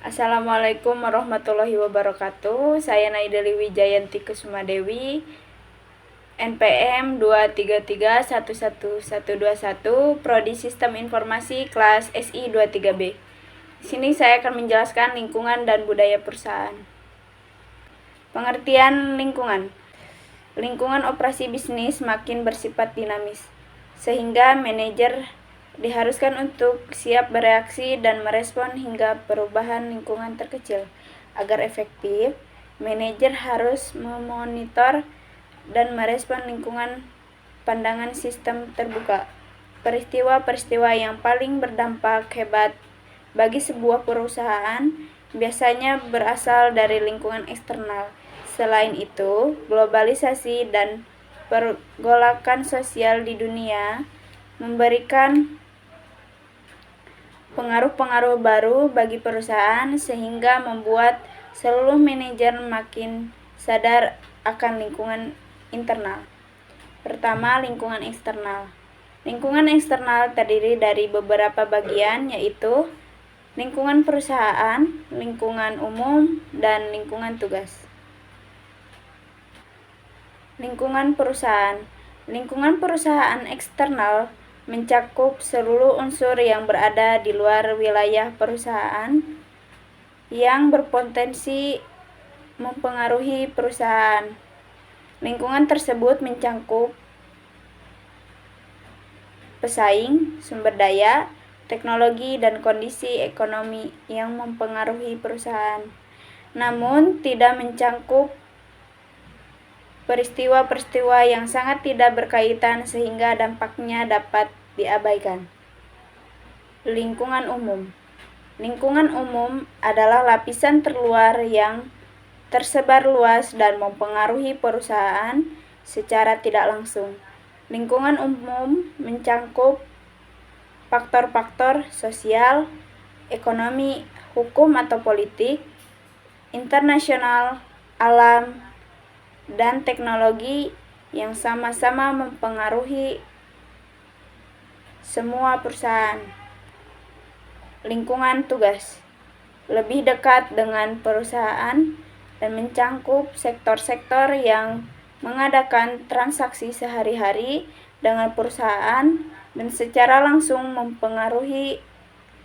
Assalamualaikum warahmatullahi wabarakatuh. Saya Naideli Wijayanti Kusumadewi, NPM 2331121, Prodi Sistem Informasi kelas SI 23B. Di sini saya akan menjelaskan lingkungan dan budaya perusahaan. Pengertian lingkungan. Lingkungan operasi bisnis makin bersifat dinamis, sehingga manajer diharuskan untuk siap bereaksi dan merespon hingga perubahan lingkungan terkecil. Agar efektif, manajer harus memonitor dan merespon lingkungan pandangan sistem terbuka. Peristiwa-peristiwa yang paling berdampak hebat bagi sebuah perusahaan biasanya berasal dari lingkungan eksternal. Selain itu, globalisasi dan pergolakan sosial di dunia memberikan pengaruh-pengaruh baru bagi perusahaan sehingga membuat seluruh manajer makin sadar akan lingkungan internal. Pertama, lingkungan eksternal. Lingkungan eksternal terdiri dari beberapa bagian, yaitu lingkungan perusahaan, lingkungan umum, dan lingkungan tugas. Lingkungan perusahaan. Lingkungan perusahaan eksternal mencakup seluruh unsur yang berada di luar wilayah perusahaan yang berpotensi mempengaruhi perusahaan. Lingkungan tersebut mencakup pesaing, sumber daya, teknologi, dan kondisi ekonomi yang mempengaruhi perusahaan. Namun, tidak mencakup peristiwa-peristiwa yang sangat tidak berkaitan sehingga dampaknya dapat diabaikan. Lingkungan umum. Lingkungan umum adalah lapisan terluar yang tersebar luas dan mempengaruhi perusahaan secara tidak langsung. Lingkungan umum mencakup faktor-faktor sosial, ekonomi, hukum atau politik, internasional, alam, dan teknologi yang sama-sama mempengaruhi semua perusahaan. Lingkungan tugas lebih dekat dengan perusahaan dan mencakup sektor-sektor yang mengadakan transaksi sehari-hari dengan perusahaan dan secara langsung mempengaruhi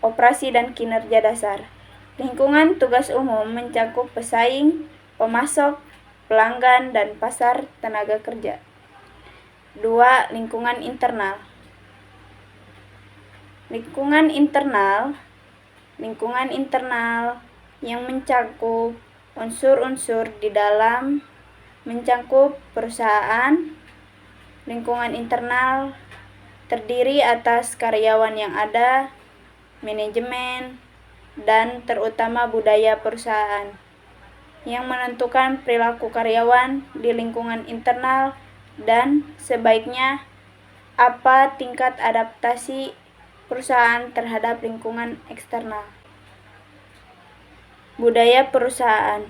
operasi dan kinerja dasar. Lingkungan tugas umum mencakup pesaing, pemasok, pelanggan, dan pasar tenaga kerja. 2. Lingkungan internal. Lingkungan internal yang mencakup unsur-unsur di dalam mencakup perusahaan. Lingkungan internal terdiri atas karyawan yang ada, manajemen, dan terutama budaya perusahaan yang menentukan perilaku karyawan di lingkungan internal dan sebaiknya apa tingkat adaptasi perusahaan terhadap lingkungan eksternal. Budaya perusahaan.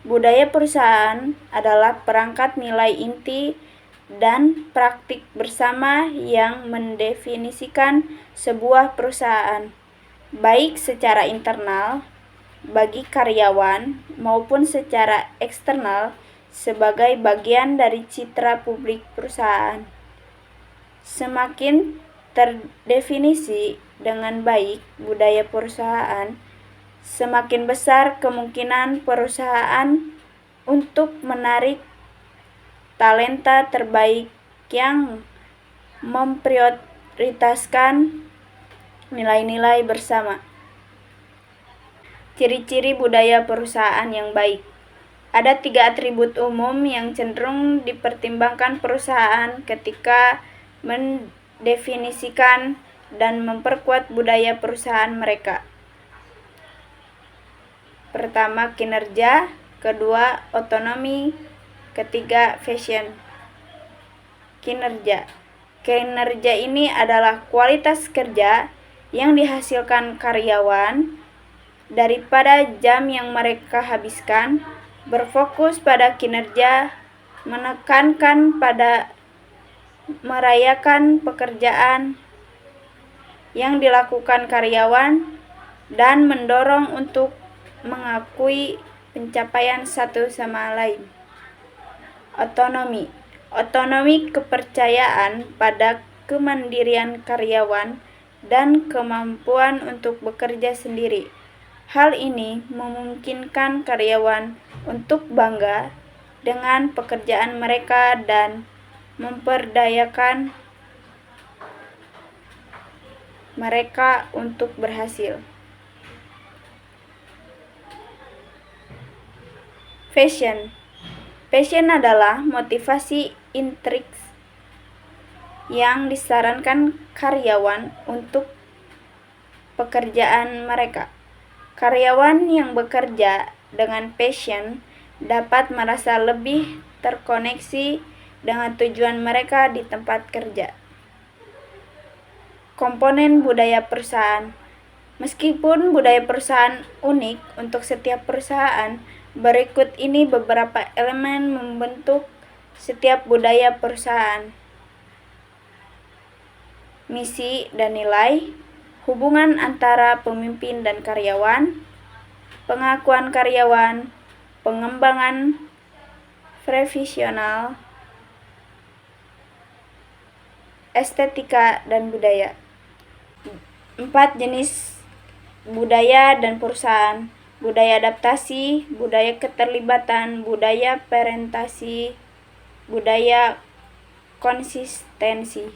Budaya perusahaan adalah perangkat nilai inti dan praktik bersama yang mendefinisikan sebuah perusahaan, baik secara internal bagi karyawan maupun secara eksternal sebagai bagian dari citra publik perusahaan. Semakin terdefinisi dengan baik budaya perusahaan, semakin besar kemungkinan perusahaan untuk menarik talenta terbaik yang memprioritaskan nilai-nilai bersama. Ciri-ciri budaya perusahaan yang baik. Ada 3 atribut umum yang cenderung dipertimbangkan perusahaan ketika mendefinisikan dan memperkuat budaya perusahaan mereka. Pertama, kinerja. Kedua, otonomi. Ketiga, fashion. Kinerja. Kinerja ini adalah kualitas kerja yang dihasilkan karyawan daripada jam yang mereka habiskan. Berfokus pada kinerja, menekankan pada merayakan pekerjaan yang dilakukan karyawan dan mendorong untuk mengakui pencapaian satu sama lain. Otonomi. Otonomi kepercayaan pada kemandirian karyawan dan kemampuan untuk bekerja sendiri. Hal ini memungkinkan karyawan untuk bangga dengan pekerjaan mereka dan memperdayakan mereka untuk berhasil. Passion. Passion adalah motivasi intrinsik yang disarankan karyawan untuk pekerjaan mereka. Karyawan yang bekerja dengan passion dapat merasa lebih terkoneksi dengan tujuan mereka di tempat kerja. Komponen budaya perusahaan. Meskipun budaya perusahaan unik untuk setiap perusahaan, berikut ini beberapa elemen membentuk setiap budaya perusahaan. Misi dan nilai, hubungan antara pemimpin dan karyawan, pengakuan karyawan, pengembangan profesional, estetika dan budaya. 4 jenis budaya dan perusahaan: budaya adaptasi, budaya keterlibatan, budaya presentasi, budaya konsistensi.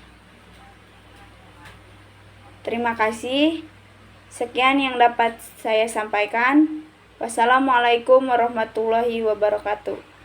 Terima kasih. Sekian yang dapat saya sampaikan. Wassalamualaikum warahmatullahi wabarakatuh.